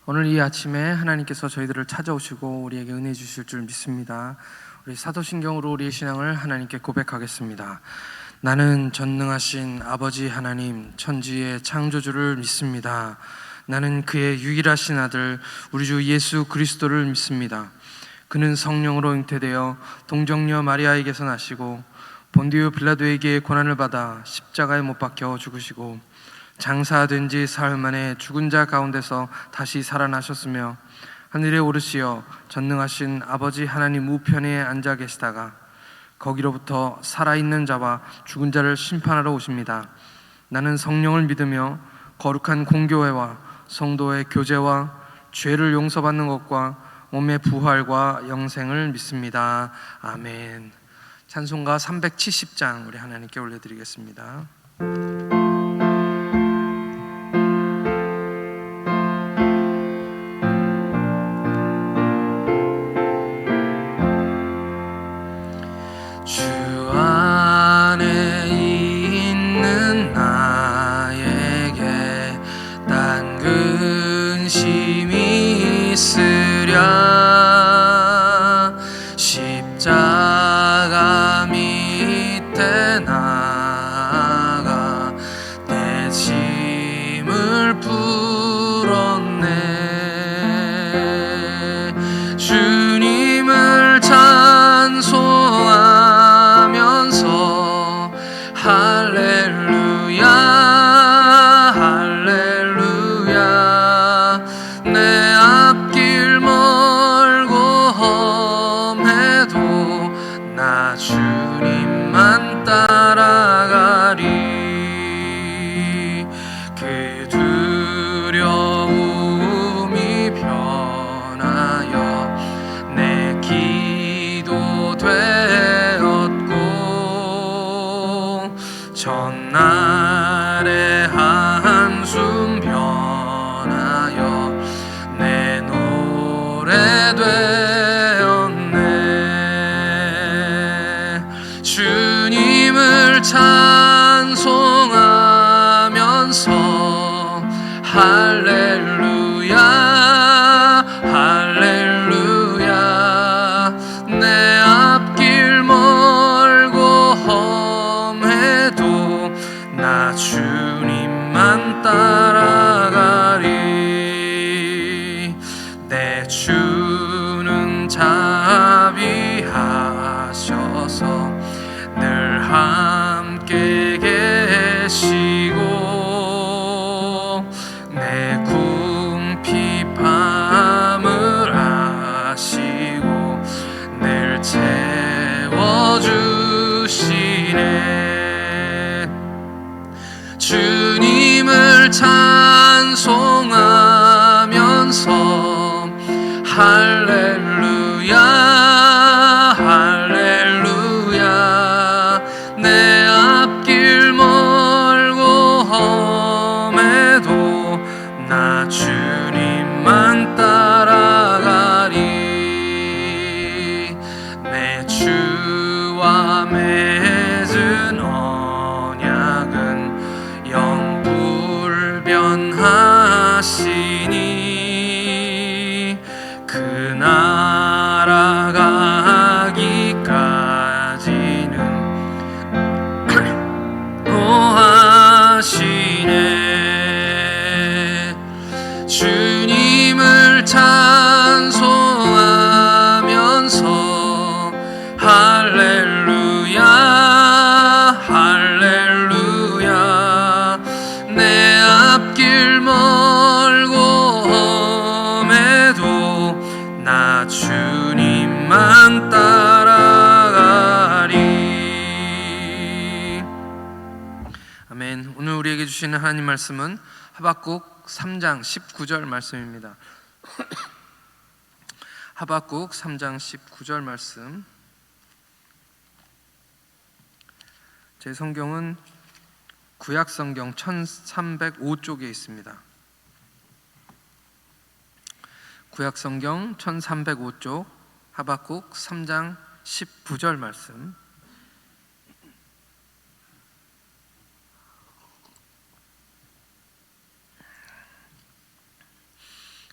오늘 이 아침에 하나님께서 저희들을 찾아오시고 우리에게 은혜 주실 줄 믿습니다. 우리 사도신경으로 우리의 신앙을 하나님께 고백하겠습니다. 나는 전능하신 아버지 하나님, 천지의 창조주를 믿습니다. 나는 그의 유일하신 아들 우리 주 예수 그리스도를 믿습니다. 그는 성령으로 잉태되어 동정녀 마리아에게서 나시고 본디오 빌라도에게 고난을 받아 십자가에 못 박혀 죽으시고 장사된 지 사흘 만에 죽은 자 가운데서 다시 살아나셨으며 하늘에 오르시어 전능하신 아버지 하나님 우편에 앉아 계시다가 거기로부터 살아있는 자와 죽은 자를 심판하러 오십니다. 나는 성령을 믿으며 거룩한 공교회와 성도의 교제와 죄를 용서받는 것과 몸의 부활과 영생을 믿습니다. 아멘. 찬송가 370장 우리 하나님께 올려드리겠습니다. 십자가 밑에 나가 내 짐을 풀었네. 주님을 찬송하면서 할렐루야 할렐루야. 내 앞길 멀고 나 주님만 따라가리. 그 두려움이 변하여 내 기도 되었고 전날의 한숨 변하여 내 노래 주님을 찬송하면서 할렐루야 할렐루야. 내 앞길 멀고 험해도 나 주님만 따라가리. 내 주는 자비하셔서 늘 함께 계시고 내 궁핍함을 아시고 늘 채워주시네. 주님을 찬송하면서 할렐루야 할렐루야. 내 앞길 멀고 험해도 나 주님만 따라가리. 내 주와 맺은 언약은 영불변하시니 그 나라 가기까지는 하시네. 주님을 찬송하면서 할렐루야 할렐루야. 내 앞길 멀고 험해도 나 주님만 따라가리. 아멘. 오늘 우리에게 주시는 하나님 말씀은 하박국 3장 19절 말씀입니다. 하박국 3장 19절 말씀. 제 성경은 구약 성경 1305쪽에 있습니다. 구약 성경 1305쪽 하박국 3장 19절 말씀.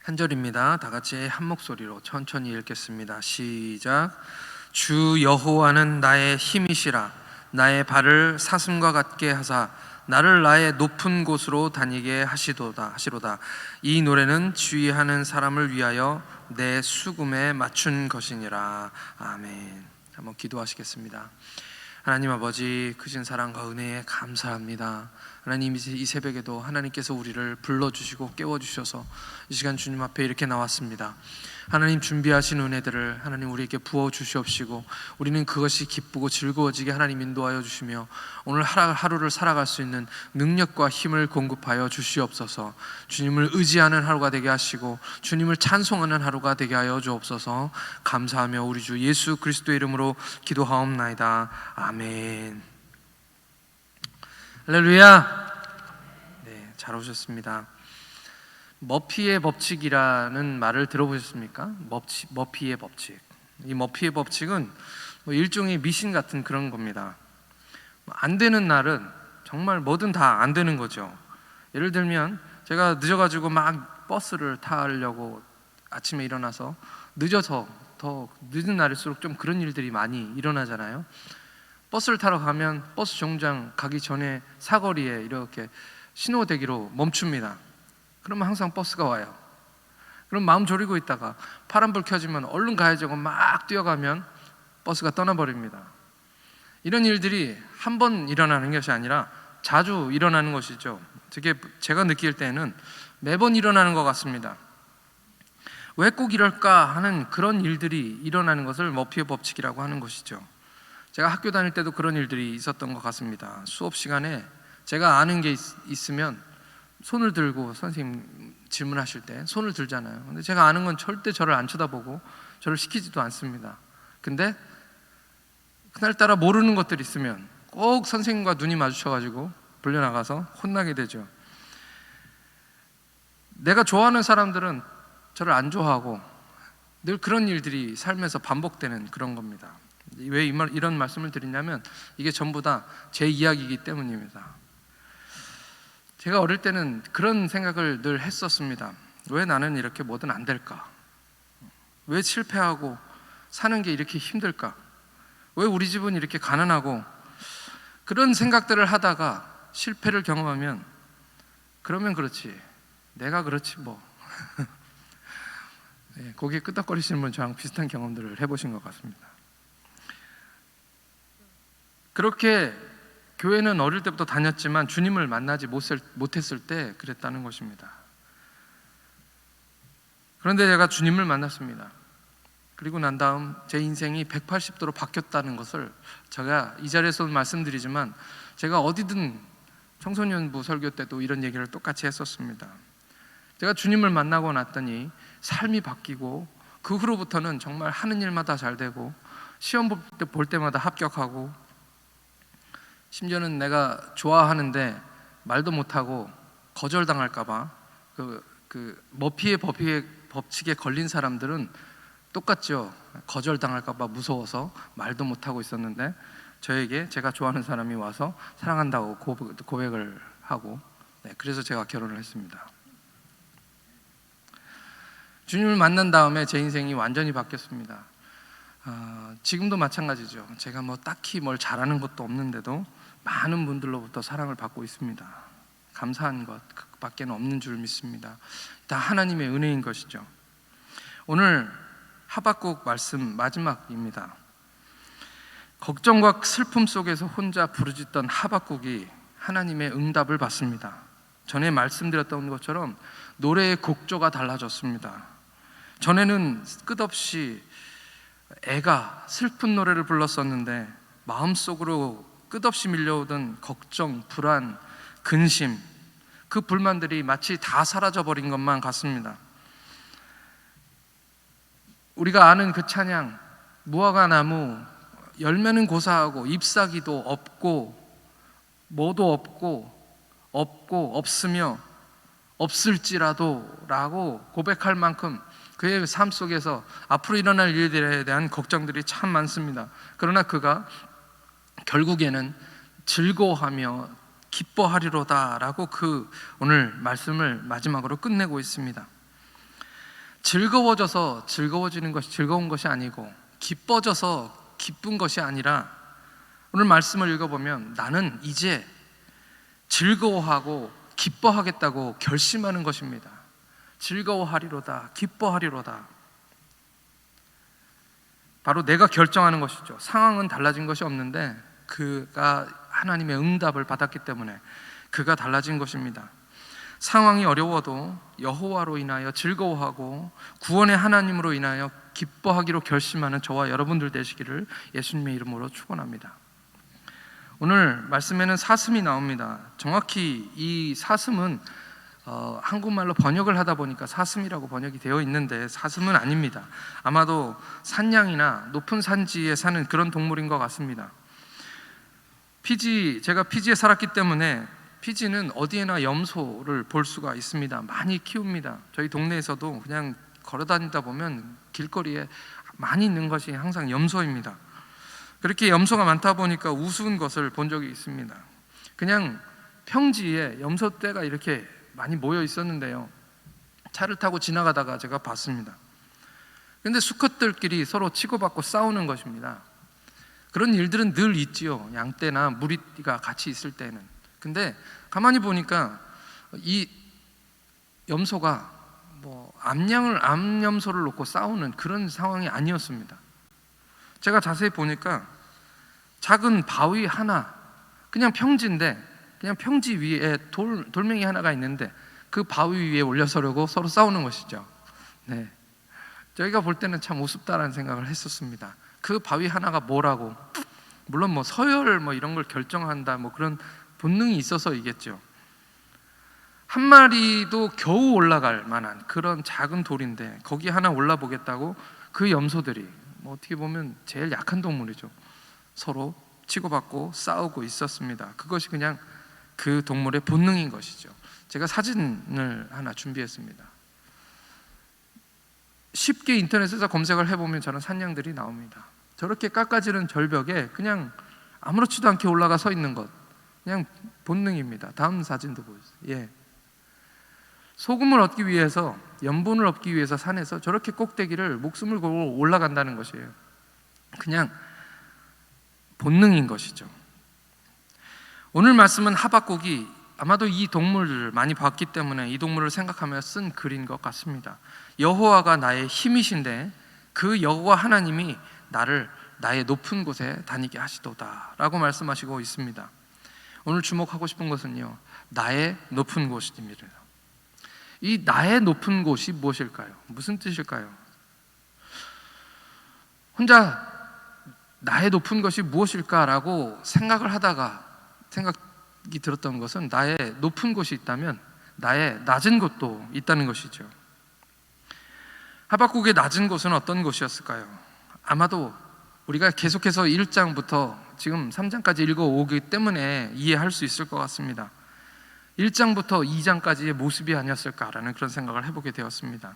한 절입니다. 다 같이 한 목소리로 천천히 읽겠습니다. 시작. 주 여호와는 나의 힘이시라. 나의 발을 사슴과 같게 하사 나를 나의 높은 곳으로 다니게 하시로다. 이 노래는 주의하는 사람을 위하여 내 수금에 맞춘 것이니라. 아멘. 한번 기도하시겠습니다. 하나님 아버지, 크신 사랑과 은혜에 감사합니다. 하나님, 이 새벽에도 하나님께서 우리를 불러주시고 깨워주셔서 이 시간 주님 앞에 이렇게 나왔습니다. 하나님, 준비하신 은혜들을 하나님 우리에게 부어주시옵시고 우리는 그것이 기쁘고 즐거워지게 하나님 인도하여 주시며 오늘 하루를 살아갈 수 있는 능력과 힘을 공급하여 주시옵소서. 주님을 의지하는 하루가 되게 하시고 주님을 찬송하는 하루가 되게 하여 주옵소서. 감사하며 우리 주 예수 그리스도의 이름으로 기도하옵나이다. 아멘. 할렐루야. 네, 잘 오셨습니다. 머피의 법칙이라는 말을 들어보셨습니까? 머피의 법칙. 이 머피의 법칙은 일종의 미신 같은 그런 겁니다. 안 되는 날은 정말 뭐든 다 안 되는 거죠. 예를 들면 제가 늦어가지고 막 버스를 타려고 아침에 일어나서 늦어서 더 늦은 날일수록 좀 그런 일들이 많이 일어나잖아요. 버스를 타러 가면 버스 정류장 가기 전에 사거리에 이렇게 신호대기로 멈춥니다. 그러면 항상 버스가 와요. 그럼 마음 졸이고 있다가 파란불 켜지면 얼른 가야지 하고 막 뛰어가면 버스가 떠나버립니다. 이런 일들이 한 번 일어나는 것이 아니라 자주 일어나는 것이죠. 되게 제가 느낄 때는 매번 일어나는 것 같습니다. 왜 꼭 이럴까 하는 그런 일들이 일어나는 것을 머피의 법칙이라고 하는 것이죠. 제가 학교 다닐 때도 그런 일들이 있었던 것 같습니다. 수업 시간에 제가 아는 게 있으면 손을 들고 선생님 질문하실 때 손을 들잖아요. 근데 제가 아는 건 절대 저를 안 쳐다보고 저를 시키지도 않습니다. 근데 그날따라 모르는 것들이 있으면 꼭 선생님과 눈이 마주쳐가지고 불려나가서 혼나게 되죠. 내가 좋아하는 사람들은 저를 안 좋아하고 늘 그런 일들이 삶에서 반복되는 그런 겁니다. 왜 이런 말씀을 드리냐면 이게 전부 다 제 이야기이기 때문입니다. 제가 어릴 때는 그런 생각을 늘 했었습니다. 왜 나는 이렇게 뭐든 안 될까? 왜 실패하고 사는 게 이렇게 힘들까? 왜 우리 집은 이렇게 가난하고? 그런 생각들을 하다가 실패를 경험하면 그러면 그렇지, 내가 그렇지 뭐. 네, 고개 끄덕거리시는 분 저랑 비슷한 경험들을 해보신 것 같습니다. 그렇게 교회는 어릴 때부터 다녔지만 주님을 만나지 못했을 때 그랬다는 것입니다. 그런데 제가 주님을 만났습니다. 그리고 난 다음 제 인생이 180도로 바뀌었다는 것을 제가 이 자리에서 말씀드리지만 제가 어디든 청소년부 설교 때도 이런 얘기를 똑같이 했었습니다. 제가 주님을 만나고 났더니 삶이 바뀌고 그 후로부터는 정말 하는 일마다 잘 되고 시험 볼 때마다 합격하고 심지어는 내가 좋아하는데 말도 못하고 거절당할까봐 그 머피의 법칙에 걸린 사람들은 똑같죠. 거절당할까봐 무서워서 말도 못하고 있었는데 저에게 제가 좋아하는 사람이 와서 사랑한다고 고백을 하고 그래서 제가 결혼을 했습니다. 주님을 만난 다음에 제 인생이 완전히 바뀌었습니다. 지금도 마찬가지죠. 제가 뭐 딱히 뭘 잘하는 것도 없는데도 많은 분들로부터 사랑을 받고 있습니다. 감사한 것 그밖에 없는 줄 믿습니다. 다 하나님의 은혜인 것이죠. 오늘 하박국 말씀 마지막입니다. 걱정과 슬픔 속에서 혼자 부르짖던 하박국이 하나님의 응답을 받습니다. 전에 말씀드렸던 것처럼 노래의 곡조가 달라졌습니다. 전에는 끝없이 애가 슬픈 노래를 불렀었는데 마음속으로 끝없이 밀려오던 걱정, 불안, 근심, 그 불만들이 마치 다 사라져버린 것만 같습니다. 우리가 아는 그 찬양, 무화과 나무 열매는 고사하고 잎사귀도 없고 뭐도 없고 없으며 없을지라도 라고 고백할 만큼 그의 삶 속에서 앞으로 일어날 일들에 대한 걱정들이 참 많습니다. 그러나 그가 결국에는 즐거워하며 기뻐하리로다 라고 그 오늘 말씀을 마지막으로 끝내고 있습니다. 즐거워져서 즐거워지는 것이 즐거운 것이 아니고 기뻐져서 기쁜 것이 아니라 오늘 말씀을 읽어보면 나는 이제 즐거워하고 기뻐하겠다고 결심하는 것입니다. 즐거워하리로다, 기뻐하리로다. 바로 내가 결정하는 것이죠. 상황은 달라진 것이 없는데 그가 하나님의 응답을 받았기 때문에 그가 달라진 것입니다. 상황이 어려워도 여호와로 인하여 즐거워하고 구원의 하나님으로 인하여 기뻐하기로 결심하는 저와 여러분들 되시기를 예수님의 이름으로 축원합니다. 오늘 말씀에는 사슴이 나옵니다. 정확히 이 사슴은 한국말로 번역을 하다 보니까 사슴이라고 번역이 되어 있는데 사슴은 아닙니다. 아마도 산양이나 높은 산지에 사는 그런 동물인 것 같습니다. 제가 피지에 살았기 때문에 피지는 어디에나 염소를 볼 수가 있습니다. 많이 키웁니다. 저희 동네에서도 그냥 걸어다니다 보면 길거리에 많이 있는 것이 항상 염소입니다. 그렇게 염소가 많다 보니까 우스운 것을 본 적이 있습니다. 그냥 평지에 염소떼가 이렇게 많이 모여 있었는데요, 차를 타고 지나가다가 제가 봤습니다. 그런데 수컷들끼리 서로 치고받고 싸우는 것입니다. 그런 일들은 늘 있지요. 양떼나 무리가 같이 있을 때는. 근데 가만히 보니까 이 염소가 암염소를 놓고 싸우는 그런 상황이 아니었습니다. 제가 자세히 보니까 작은 바위 하나, 그냥 평지인데 그냥 평지 위에 돌멩이 하나가 있는데 그 바위 위에 올려서려고 서로 싸우는 것이죠. 네, 저희가 볼 때는 참 우습다라는 생각을 했었습니다. 그 바위 하나가 뭐라고, 물론 서열 이런 걸 결정한다 그런 본능이 있어서이겠죠. 한 마리도 겨우 올라갈 만한 그런 작은 돌인데 거기 하나 올라보겠다고 그 염소들이 어떻게 보면 제일 약한 동물이죠. 서로 치고받고 싸우고 있었습니다. 그것이 그냥 그 동물의 본능인 것이죠. 제가 사진을 하나 준비했습니다. 쉽게 인터넷에서 검색을 해보면 저런 산양들이 나옵니다. 저렇게 깎아지는 절벽에 그냥 아무렇지도 않게 올라가 서 있는 것, 그냥 본능입니다. 다음 사진도 보여주세요. 예. 소금을 얻기 위해서, 염분을 얻기 위해서 산에서 저렇게 꼭대기를 목숨을 걸고 올라간다는 것이에요. 그냥 본능인 것이죠. 오늘 말씀은 하박국이 아마도 이 동물들을 많이 봤기 때문에 이 동물을 생각하며 쓴 글인 것 같습니다. 여호와가 나의 힘이신데 그 여호와 하나님이 나를 나의 높은 곳에 다니게 하시도다 라고 말씀하시고 있습니다. 오늘 주목하고 싶은 것은요, 나의 높은 곳입니다. 이 나의 높은 곳이 무엇일까요? 무슨 뜻일까요? 혼자 나의 높은 것이 무엇일까라고 생각을 하다가 생각이 들었던 것은 나의 높은 곳이 있다면 나의 낮은 곳도 있다는 것이죠. 하박국의 낮은 곳은 어떤 곳이었을까요? 아마도 우리가 계속해서 1장부터 지금 3장까지 읽어오기 때문에 이해할 수 있을 것 같습니다. 1장부터 2장까지의 모습이 아니었을까라는 그런 생각을 해보게 되었습니다.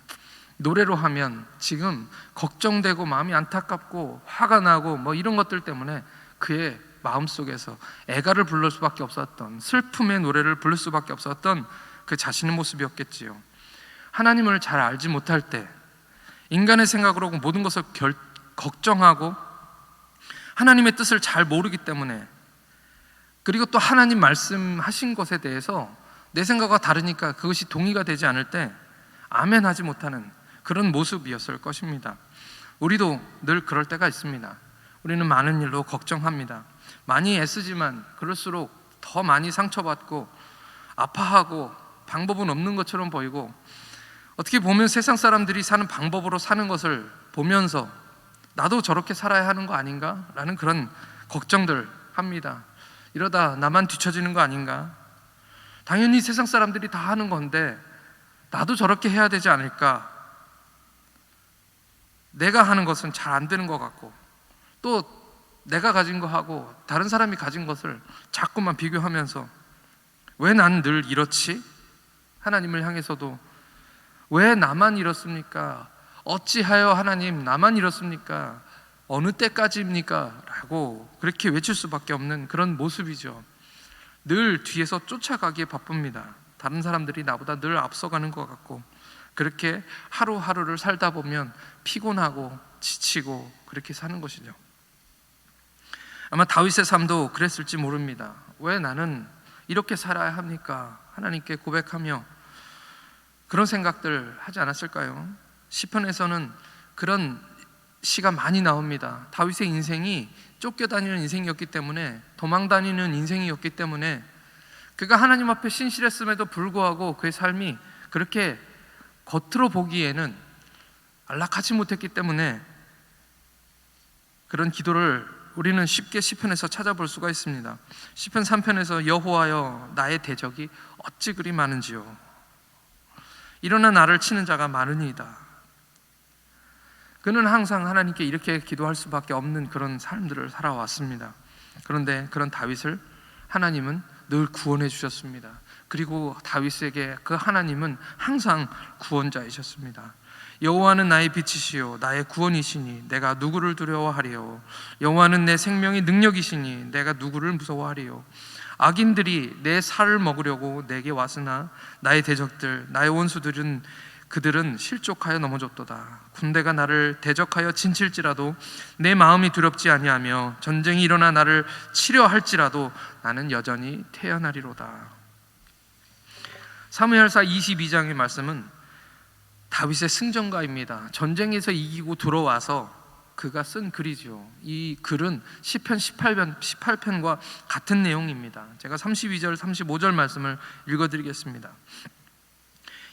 노래로 하면 지금 걱정되고 마음이 안타깝고 화가 나고 이런 것들 때문에 그의 마음속에서 애가를 부를 수밖에 없었던, 슬픔의 노래를 부를 수밖에 없었던 그 자신의 모습이었겠지요. 하나님을 잘 알지 못할 때 인간의 생각으로 모든 것을 걱정하고 하나님의 뜻을 잘 모르기 때문에, 그리고 또 하나님 말씀하신 것에 대해서 내 생각과 다르니까 그것이 동의가 되지 않을 때 아멘 하지 못하는 그런 모습이었을 것입니다. 우리도 늘 그럴 때가 있습니다. 우리는 많은 일로 걱정합니다. 많이 애쓰지만 그럴수록 더 많이 상처받고 아파하고 방법은 없는 것처럼 보이고, 어떻게 보면 세상 사람들이 사는 방법으로 사는 것을 보면서 나도 저렇게 살아야 하는 거 아닌가? 라는 그런 걱정들 합니다. 이러다 나만 뒤처지는 거 아닌가? 당연히 세상 사람들이 다 하는 건데 나도 저렇게 해야 되지 않을까? 내가 하는 것은 잘 안 되는 것 같고, 또 내가 가진 거하고 다른 사람이 가진 것을 자꾸만 비교하면서 왜 난 늘 이렇지? 하나님을 향해서도 왜 나만 이렇습니까? 어찌하여 하나님 나만 이렇습니까? 어느 때까지입니까? 라고 그렇게 외칠 수밖에 없는 그런 모습이죠. 늘 뒤에서 쫓아가기에 바쁩니다. 다른 사람들이 나보다 늘 앞서가는 것 같고, 그렇게 하루하루를 살다 보면 피곤하고 지치고 그렇게 사는 것이죠. 아마 다윗의 삶도 그랬을지 모릅니다. 왜 나는 이렇게 살아야 합니까? 하나님께 고백하며 그런 생각들 하지 않았을까요? 시편에서는 그런 시가 많이 나옵니다. 다윗의 인생이 쫓겨다니는 인생이었기 때문에, 도망다니는 인생이었기 때문에, 그가 하나님 앞에 신실했음에도 불구하고 그의 삶이 그렇게 겉으로 보기에는 안락하지 못했기 때문에 그런 기도를 우리는 쉽게 시편에서 찾아볼 수가 있습니다. 시편 3편에서 여호와여 나의 대적이 어찌 그리 많은지요. 일어나 나를 치는 자가 많으니이다. 그는 항상 하나님께 이렇게 기도할 수밖에 없는 그런 삶들을 살아왔습니다. 그런데 그런 다윗을 하나님은 늘 구원해 주셨습니다. 그리고 다윗에게 그 하나님은 항상 구원자이셨습니다. 여호와는 나의 빛이시요 나의 구원이시니 내가 누구를 두려워하리요. 여호와는 내 생명의 능력이시니 내가 누구를 무서워하리요. 악인들이 내 살을 먹으려고 내게 왔으나 나의 대적들 나의 원수들은 그들은 실족하여 넘어졌도다. 군대가 나를 대적하여 진칠지라도 내 마음이 두렵지 아니하며 전쟁이 일어나 나를 치려 할지라도 나는 여전히 태어나리로다. 사무엘하 22장의 말씀은 다윗의 승전가입니다. 전쟁에서 이기고 들어와서 그가 쓴 글이죠. 이 글은 시편 18편과 같은 내용입니다. 제가 32절 35절 말씀을 읽어드리겠습니다.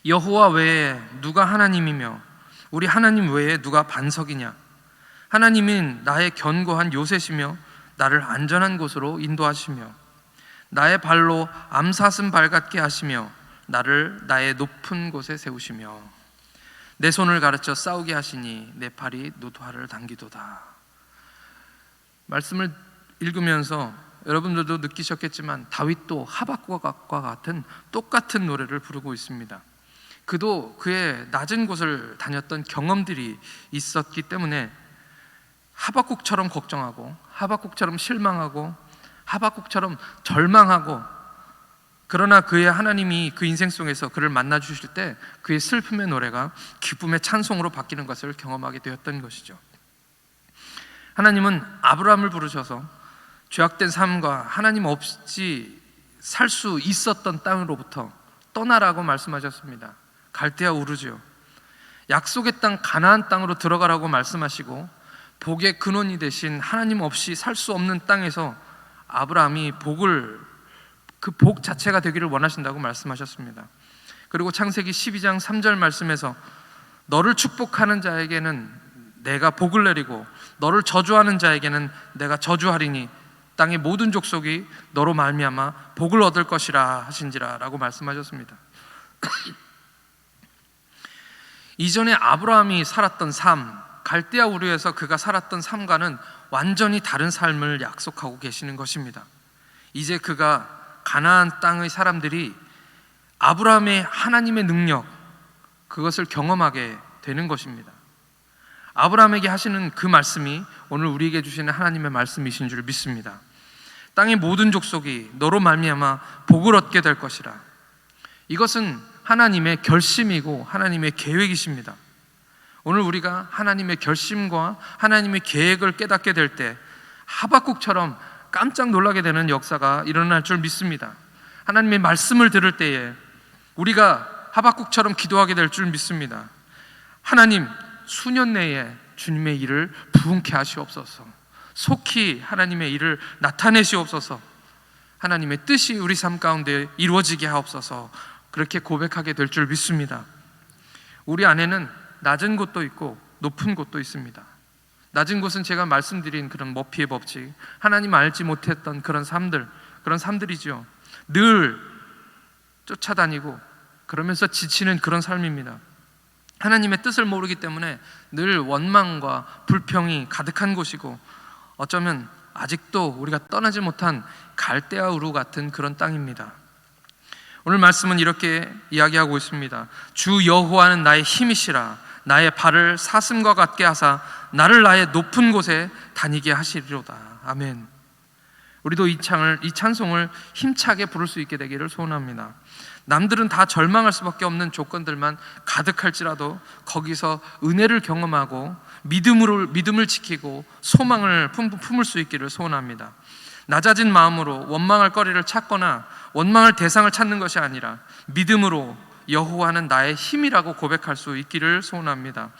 여호와 외에 누가 하나님이며 우리 하나님 외에 누가 반석이냐. 하나님은 나의 견고한 요새시며 나를 안전한 곳으로 인도하시며 나의 발로 암사슴 발 같게 하시며 나를 나의 높은 곳에 세우시며 내 손을 가르쳐 싸우게 하시니 내 팔이 노도화를 당기도다. 말씀을 읽으면서 여러분들도 느끼셨겠지만 다윗도 하박국과 같은 똑같은 노래를 부르고 있습니다. 그도 그의 낮은 곳을 다녔던 경험들이 있었기 때문에 하박국처럼 걱정하고 하박국처럼 실망하고 하박국처럼 절망하고, 그러나 그의 하나님이 그 인생 속에서 그를 만나 주실 때 그의 슬픔의 노래가 기쁨의 찬송으로 바뀌는 것을 경험하게 되었던 것이죠. 하나님은 아브라함을 부르셔서 죄악된 삶과 하나님 없이 살 수 있었던 땅으로부터 떠나라고 말씀하셨습니다. 갈대아 우르지요. 약속의 땅 가나안 땅으로 들어가라고 말씀하시고 복의 근원이 되신 하나님 없이 살 수 없는 땅에서 아브라함이 그 복 자체가 되기를 원하신다고 말씀하셨습니다. 그리고 창세기 12장 3절 말씀에서 너를 축복하는 자에게는 내가 복을 내리고 너를 저주하는 자에게는 내가 저주하리니 땅의 모든 족속이 너로 말미암아 복을 얻을 것이라 하신지라 라고 말씀하셨습니다. 이전에 아브라함이 살았던 삶, 갈대아 우르에서 그가 살았던 삶과는 완전히 다른 삶을 약속하고 계시는 것입니다. 이제 그가 가나안 땅의 사람들이 아브라함의 하나님의 능력, 그것을 경험하게 되는 것입니다. 아브라함에게 하시는 그 말씀이 오늘 우리에게 주시는 하나님의 말씀이신 줄 믿습니다. 땅의 모든 족속이 너로 말미암아 복을 얻게 될 것이라. 이것은 하나님의 결심이고 하나님의 계획이십니다. 오늘 우리가 하나님의 결심과 하나님의 계획을 깨닫게 될 때 하박국처럼 깜짝 놀라게 되는 역사가 일어날 줄 믿습니다. 하나님의 말씀을 들을 때에 우리가 하박국처럼 기도하게 될 줄 믿습니다. 하나님, 수년 내에 주님의 일을 부흥케 하시옵소서. 속히 하나님의 일을 나타내시옵소서. 하나님의 뜻이 우리 삶 가운데 이루어지게 하옵소서. 그렇게 고백하게 될 줄 믿습니다. 우리 안에는 낮은 곳도 있고 높은 곳도 있습니다. 낮은 곳은 제가 말씀드린 그런 머피의 법칙, 하나님 알지 못했던 그런 삶들이죠. 늘 쫓아다니고 그러면서 지치는 그런 삶입니다. 하나님의 뜻을 모르기 때문에 늘 원망과 불평이 가득한 곳이고, 어쩌면 아직도 우리가 떠나지 못한 갈대아 우루 같은 그런 땅입니다. 오늘 말씀은 이렇게 이야기하고 있습니다. 주 여호와는 나의 힘이시라. 나의 발을 사슴과 같게 하사 나를 나의 높은 곳에 다니게 하시리로다. 아멘. 우리도 이 찬송을 힘차게 부를 수 있게 되기를 소원합니다. 남들은 다 절망할 수밖에 없는 조건들만 가득할지라도 거기서 은혜를 경험하고 믿음을 지키고 소망을 품을 수 있기를 소원합니다. 낮아진 마음으로 원망할 거리를 찾거나 원망할 대상을 찾는 것이 아니라 믿음으로 여호와는 나의 힘이라고 고백할 수 있기를 소원합니다.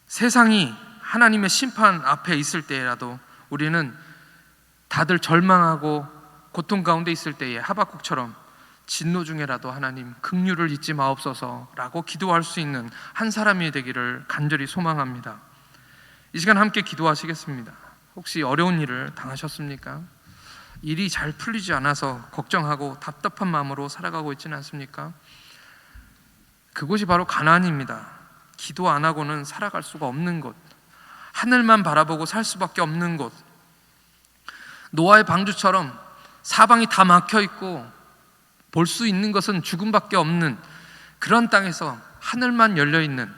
세상이 하나님의 심판 앞에 있을 때라도 우리는 다들 절망하고 고통 가운데 있을 때에 하박국처럼 진노 중에라도 하나님 긍휼을 잊지 마옵소서라고 기도할 수 있는 한 사람이 되기를 간절히 소망합니다. 이 시간 함께 기도하시겠습니다. 혹시 어려운 일을 당하셨습니까? 일이 잘 풀리지 않아서 걱정하고 답답한 마음으로 살아가고 있지는 않습니까? 그곳이 바로 가나안입니다. 기도 안 하고는 살아갈 수가 없는 곳, 하늘만 바라보고 살 수밖에 없는 곳, 노아의 방주처럼 사방이 다 막혀 있고 볼 수 있는 것은 죽음밖에 없는 그런 땅에서 하늘만 열려 있는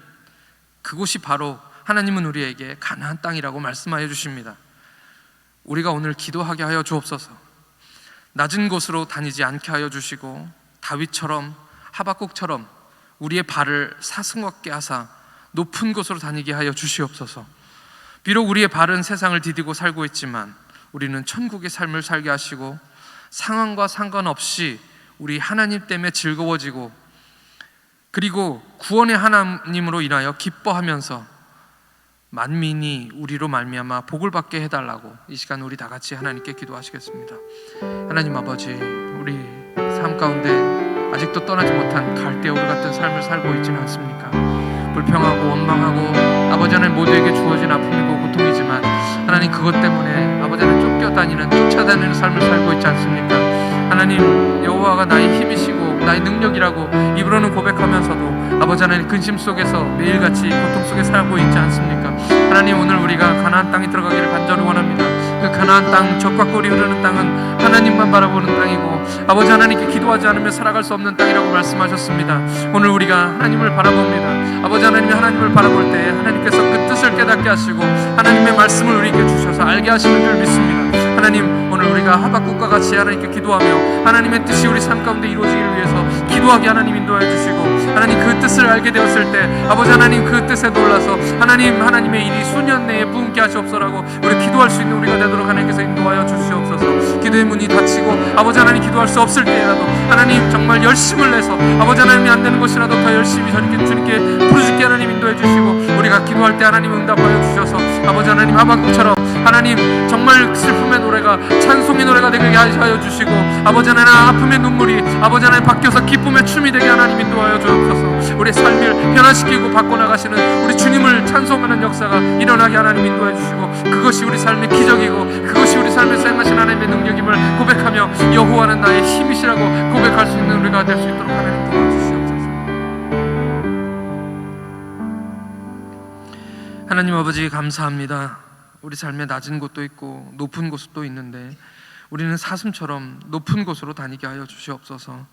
그곳이 바로 하나님은 우리에게 가나안 땅이라고 말씀하여 주십니다. 우리가 오늘 기도하게 하여 주옵소서. 낮은 곳으로 다니지 않게 하여 주시고 다윗처럼 하박국처럼 우리의 발을 사승 없게 하사 높은 곳으로 다니게 하여 주시옵소서. 비록 우리의 발은 세상을 디디고 살고 있지만 우리는 천국의 삶을 살게 하시고 상황과 상관없이 우리 하나님 때문에 즐거워지고 그리고 구원의 하나님으로 인하여 기뻐하면서 만민이 우리로 말미암아 복을 받게 해달라고 이 시간 우리 다 같이 하나님께 기도하시겠습니다. 하나님 아버지, 우리 삶 가운데 아직도 떠나지 못한 갈대우르 같은 삶을 살고 있지는 않습니까? 불평하고 원망하고 아버지 하나님 모두에게 주어진 아픔이고 고통이지만 하나님 그것 때문에 아버지 하나님 쫓아다니는 삶을 살고 있지 않습니까? 하나님 여호와가 나의 힘이시고 나의 능력이라고 입으로는 고백하면서도 아버지 하나님 근심 속에서 매일같이 고통 속에 살고 있지 않습니까? 하나님 오늘 우리가 가나안 땅에 들어가기를 간절히 원합니다. 그 가나안 땅, 젖과 꿀이 흐르는 땅은 하나님만 바라보는 땅이고 아버지 하나님께 기도하지 않으면 살아갈 수 없는 땅이라고 말씀하셨습니다. 오늘 우리가 하나님을 바라봅니다. 아버지 하나님이 하나님을 바라볼 때 하나님께서 그 뜻을 깨닫게 하시고 하나님의 말씀을 우리에게 주셔서 알게 하시는 줄 믿습니다. 하나님 오늘 우리가 하박국과 같이 하나님께 기도하며 하나님의 뜻이 우리 삶 가운데 이루어지기를 위해서 기도하게 하나님 인도하여 주시고 하나님 그 뜻을 알게 되었을 때 아버지 하나님 그 뜻에 놀라서 하나님의 일이 수년 내에 부흥케 하시옵소서라고 우리 기도할 수 있는 우리가 되도록 하나님께서 인도하여 주시옵소서. 기도의 문이 닫히고 아버지 하나님 기도할 수 없을 때라도 하나님 정말 열심을 내서 아버지 하나님이 안 되는 것이라도 더 열심히 주님께 부르짖게 하나님 인도해 주시고 우리가 기도할 때 하나님 응답하여 주셔서 아버지 하나님 하박국처럼 하나님 정말 슬픔의 노래가 찬송의 노래가 되게 하여 주시고 아버지 하나님 아픔의 눈물이 아버지 하나님 바뀌어서 기쁨의 춤이 되게 하나님 인도하여 주옵소서. 우리의 삶을 변화시키고 바꿔나가시는 우리 주님을 찬송하는 역사가 일어나게 하나님 인도해 주시고 그것이 우리 삶의 기적이고 그것이 우리 삶에서 행하신 하나님의 능력임을 고백하며 여호와는 나의 힘이시라고 고백할 수 있는 우리가 될 수 있도록 하나님 도와주시옵소서. 하나님 아버지 감사합니다. 우리 삶에 낮은 곳도 있고 높은 곳도 있는데 우리는 사슴처럼 높은 곳으로 다니게 하여 주시옵소서.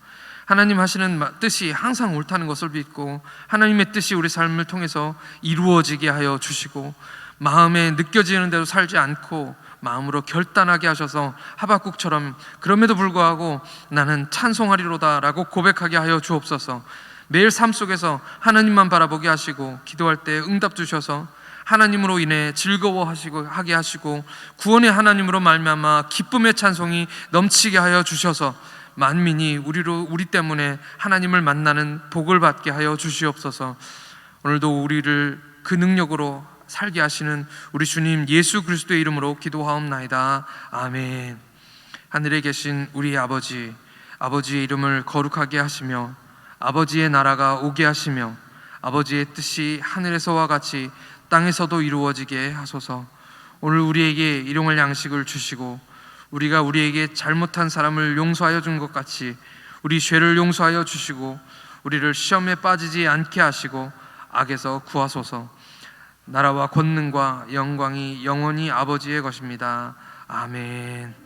하나님 하시는 뜻이 항상 옳다는 것을 믿고 하나님의 뜻이 우리 삶을 통해서 이루어지게 하여 주시고 마음에 느껴지는 대로 살지 않고 마음으로 결단하게 하셔서 하박국처럼 그럼에도 불구하고 나는 찬송하리로다 라고 고백하게 하여 주옵소서. 매일 삶 속에서 하나님만 바라보게 하시고 기도할 때 응답 주셔서 하나님으로 인해 즐거워하게 하시고 구원의 하나님으로 말미암아 기쁨의 찬송이 넘치게 하여 주셔서 만민이 우리 때문에 하나님을 만나는 복을 받게 하여 주시옵소서. 오늘도 우리를 그 능력으로 살게 하시는 우리 주님 예수 그리스도의 이름으로 기도하옵나이다. 아멘. 하늘에 계신 우리 아버지, 아버지의 이름을 거룩하게 하시며 아버지의 나라가 오게 하시며 아버지의 뜻이 하늘에서와 같이 땅에서도 이루어지게 하소서. 오늘 우리에게 일용할 양식을 주시고 우리가 우리에게 잘못한 사람을 용서하여 준 것 같이 우리 죄를 용서하여 주시고 우리를 시험에 빠지지 않게 하시고 악에서 구하소서. 나라와 권능과 영광이 영원히 아버지의 것입니다. 아멘.